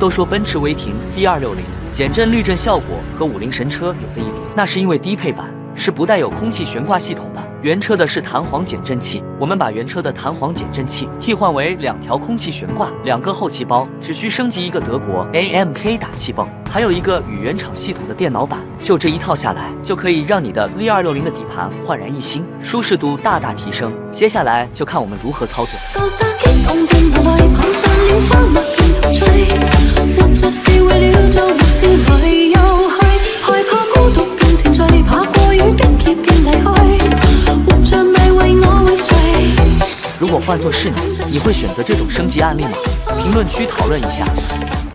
都说奔驰威霆 V260减震滤震效果和50神车有的一比，那是因为低配版是不带有空气悬挂系统的，原车的是弹簧减震器。我们把原车的弹簧减震器替换为2条空气悬挂，2个后气包，只需升级一个德国 AMK 打气泵，还有一个与原厂系统的电脑板。就这一套下来，就可以让你的 V260的底盘焕然一新，舒适度大大提升。接下来就看我们如何操作。如果换作是你，你会选择这种升级案例吗？评论区讨论一下。